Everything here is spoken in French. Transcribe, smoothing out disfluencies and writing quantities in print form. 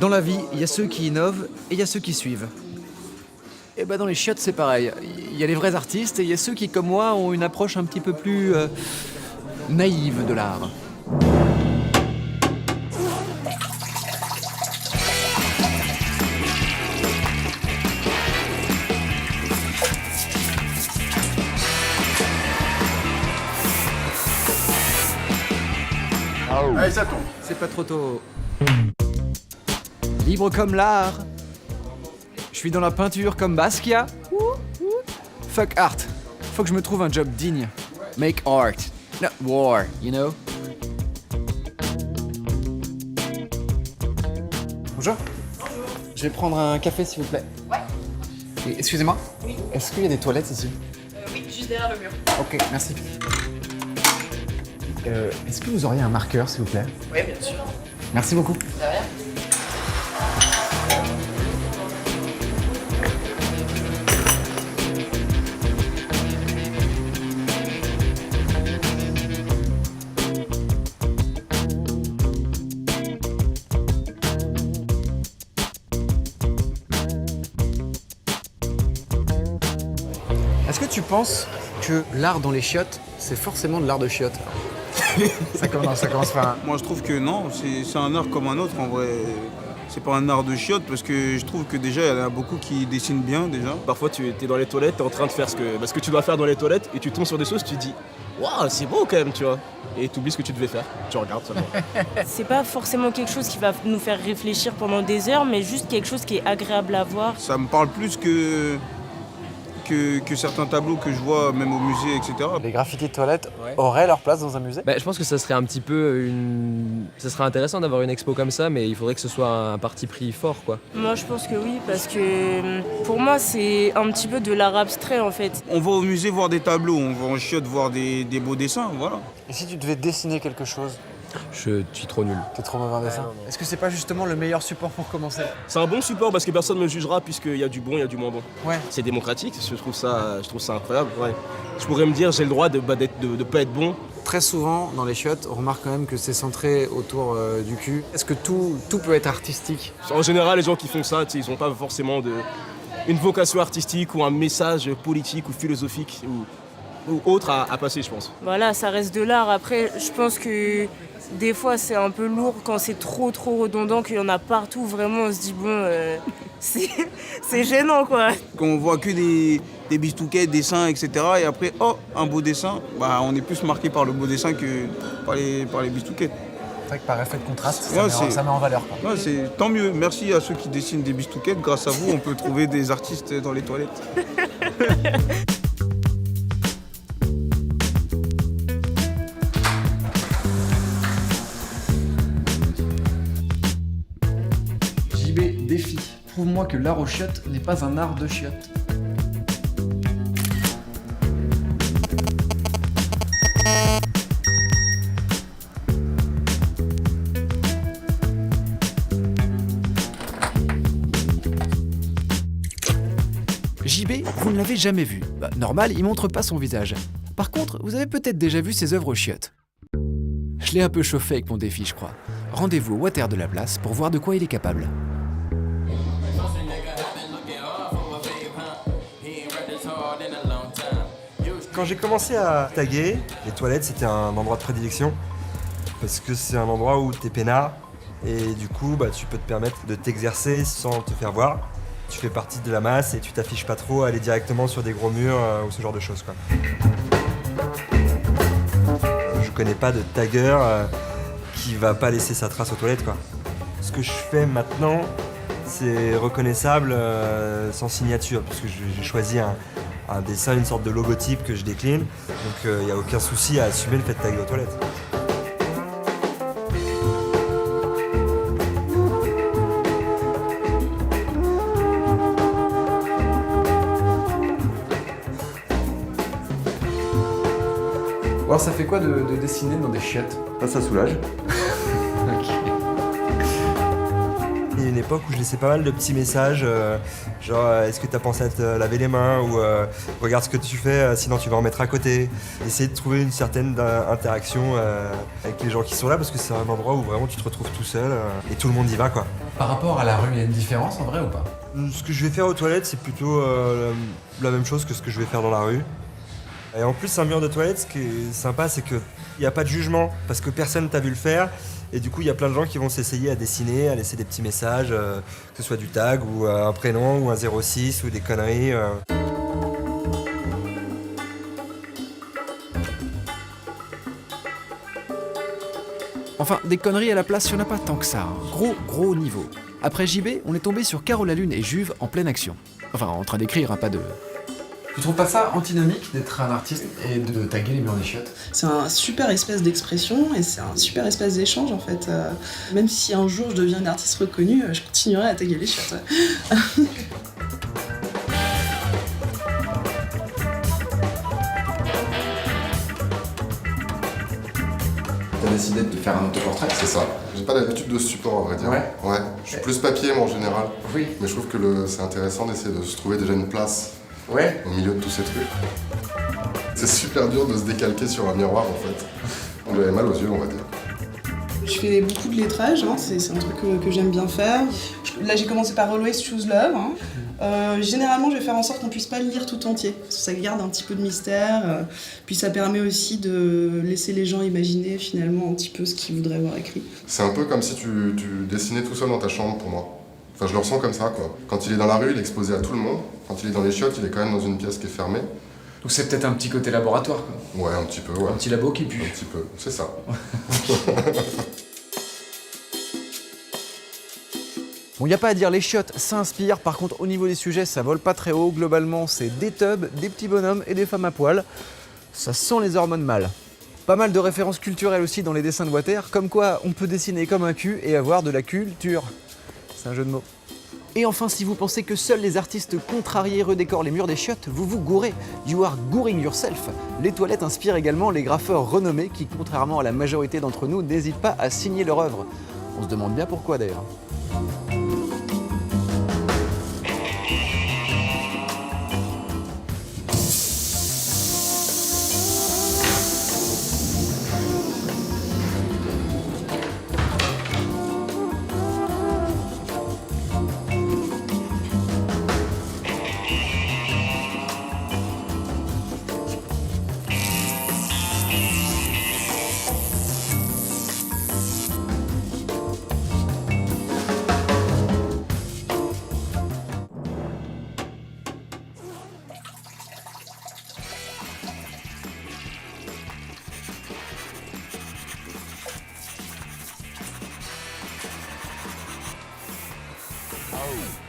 Dans la vie, il y a ceux qui innovent et il y a ceux qui suivent. Et bah dans les chiottes, c'est pareil. Il y a les vrais artistes et il y a ceux qui, comme moi, ont une approche un petit peu plus naïve de l'art. Allez, ça tombe. C'est pas trop tôt. Libre comme l'art. Je suis dans la peinture comme Basquiat. Fuck art. Faut que je me trouve un job digne. Make art, not war, you know? Bonjour. Je vais prendre un café, s'il vous plaît. Ouais. Et, excusez-moi. Oui. Est-ce qu'il y a des toilettes ici? Oui, juste derrière le mur. Ok, merci. Est-ce que vous auriez un marqueur, s'il vous plaît? Oui, bien sûr. Merci beaucoup. De rien. Est-ce que tu penses que l'art dans les chiottes, c'est forcément de l'art de chiottes? ça commence par un... Moi, je trouve que non, c'est un art comme un autre en vrai. C'est pas un art de chiottes parce que je trouve que déjà, il y en a beaucoup qui dessinent bien déjà. Parfois, tu es dans les toilettes, tu es en train de faire ce que tu dois faire dans les toilettes et tu tombes sur des choses, tu te dis waouh, c'est beau quand même, tu vois. Et tu oublies ce que tu devais faire. Tu regardes seulement. C'est pas forcément quelque chose qui va nous faire réfléchir pendant des heures, mais juste quelque chose qui est agréable à voir. Ça me parle plus que certains tableaux que je vois même au musée, etc. Les graffitis de toilettes auraient leur place dans un musée? Je pense que ça serait un petit peu ça serait intéressant d'avoir une expo comme ça, mais il faudrait que ce soit un parti pris fort, quoi. Moi, je pense que oui, parce que pour moi, c'est un petit peu de l'art abstrait, en fait. On va au musée voir des tableaux, on va en chiottes voir des beaux dessins, voilà. Et si tu devais dessiner quelque chose? Je suis trop nul. T'es trop mauvais en dessin? Est-ce que c'est pas justement le meilleur support pour commencer? C'est un bon support parce que personne ne me jugera puisqu'il y a du bon, il y a du moins bon. Ouais. C'est démocratique, je trouve ça incroyable. Ouais. Je pourrais me dire j'ai le droit de pas être bon. Très souvent, dans les chiottes, on remarque quand même que c'est centré autour du cul. Est-ce que tout peut être artistique? En général, les gens qui font ça, ils n'ont pas forcément une vocation artistique ou un message politique ou philosophique ou autre à passer, je pense. Voilà, ça reste de l'art. Après, je pense que des fois, c'est un peu lourd quand c'est trop redondant, qu'il y en a partout. Vraiment, on se dit, bon, c'est gênant, quoi. Quand on voit que des bistouquets, des dessins, etc. Et après, oh, un beau dessin, bah, on est plus marqué par le beau dessin que par les bistouquets. C'est vrai que par effet de contraste, Ouais, ça met en valeur, quoi. Ouais, c'est tant mieux. Merci à ceux qui dessinent des bistouquettes. Grâce à vous, on peut trouver des artistes dans les toilettes. JB, défi. Prouve-moi que l'art aux chiottes n'est pas un art de chiottes. JB, vous ne l'avez jamais vu. Normal, il montre pas son visage. Par contre, vous avez peut-être déjà vu ses œuvres aux chiottes. Je l'ai un peu chauffé avec mon défi, je crois. Rendez-vous au Water de la place pour voir de quoi il est capable. Quand j'ai commencé à taguer, les toilettes c'était un endroit de prédilection parce que c'est un endroit où t'es peinard et du coup tu peux te permettre de t'exercer sans te faire voir. Tu fais partie de la masse et tu t'affiches pas trop à aller directement sur des gros murs ou ce genre de choses, quoi. Je connais pas de tagueur qui va pas laisser sa trace aux toilettes, quoi. Ce que je fais maintenant, c'est reconnaissable sans signature, puisque j'ai choisi un dessin, une sorte de logotype que je décline, donc il n'y a aucun souci à assumer le fait de taguer aux toilettes. Alors ça fait quoi de dessiner dans des chiottes? Ça soulage. Ok. Et une époque où je laissais pas mal de petits messages, genre est-ce que t'as pensé à te laver les mains ou regarde ce que tu fais, sinon tu vas en mettre à côté. Essayer de trouver une certaine interaction avec les gens qui sont là parce que c'est un endroit où vraiment tu te retrouves tout seul et tout le monde y va quoi. Par rapport à la rue, il y a une différence en vrai ou pas? Ce que je vais faire aux toilettes, c'est plutôt la même chose que ce que je vais faire dans la rue. Et en plus, un mur de toilette, ce qui est sympa, c'est qu'il n'y a pas de jugement, parce que personne t'a vu le faire. Et du coup, il y a plein de gens qui vont s'essayer à dessiner, à laisser des petits messages, que ce soit du tag, ou un prénom, ou un 06, ou des conneries. Enfin, des conneries à la place, il n'y en a pas tant que ça. Hein. Gros niveau. Après JB, on est tombé sur Caro la Lune et Juve en pleine action. Enfin, en train d'écrire, hein, pas de... Tu trouves pas ça antinomique d'être un artiste et de taguer les murs des chiottes? C'est un super espace d'expression et c'est un super espace d'échange en fait. Même si un jour je deviens une artiste reconnue, je continuerai à taguer les chiottes. Ouais. T'as décidé de faire un autoportrait? C'est ça. J'ai pas l'habitude de ce support, à vrai dire. Ouais. Je suis plus papier, moi, en général. Oui. Mais je trouve que c'est intéressant d'essayer de se trouver déjà une place Ouais. au milieu de tous ces trucs. C'est super dur de se décalquer sur un miroir, en fait. On lui avait mal aux yeux, on va dire. Je fais beaucoup de lettrage, hein, c'est un truc que j'aime bien faire. Là j'ai commencé par Always Choose Love. Hein. Généralement je vais faire en sorte qu'on puisse pas le lire tout entier, parce que ça garde un petit peu de mystère. Puis ça permet aussi de laisser les gens imaginer finalement un petit peu ce qu'ils voudraient voir écrit. C'est un peu comme si tu dessinais tout seul dans ta chambre, pour moi. Enfin, je le ressens comme ça, quoi. Quand il est dans la rue, il est exposé à tout le monde. Quand il est dans les chiottes, il est quand même dans une pièce qui est fermée. Donc c'est peut-être un petit côté laboratoire quoi. Ouais, un petit peu, ouais. Un petit labo qui pue. Un petit peu, c'est ça. Bon, y a pas à dire, les chiottes, ça inspire. Par contre, au niveau des sujets, ça vole pas très haut. Globalement, c'est des tubs, des petits bonhommes et des femmes à poil. Ça sent les hormones mâles. Pas mal de références culturelles aussi dans les dessins de Water, comme quoi on peut dessiner comme un cul et avoir de la culture. C'est un jeu de mots. Et enfin, si vous pensez que seuls les artistes contrariés redécorent les murs des chiottes, vous vous gourrez. You are gouring yourself. Les toilettes inspirent également les graffeurs renommés qui, contrairement à la majorité d'entre nous, n'hésitent pas à signer leur œuvre. On se demande bien pourquoi d'ailleurs. Oh.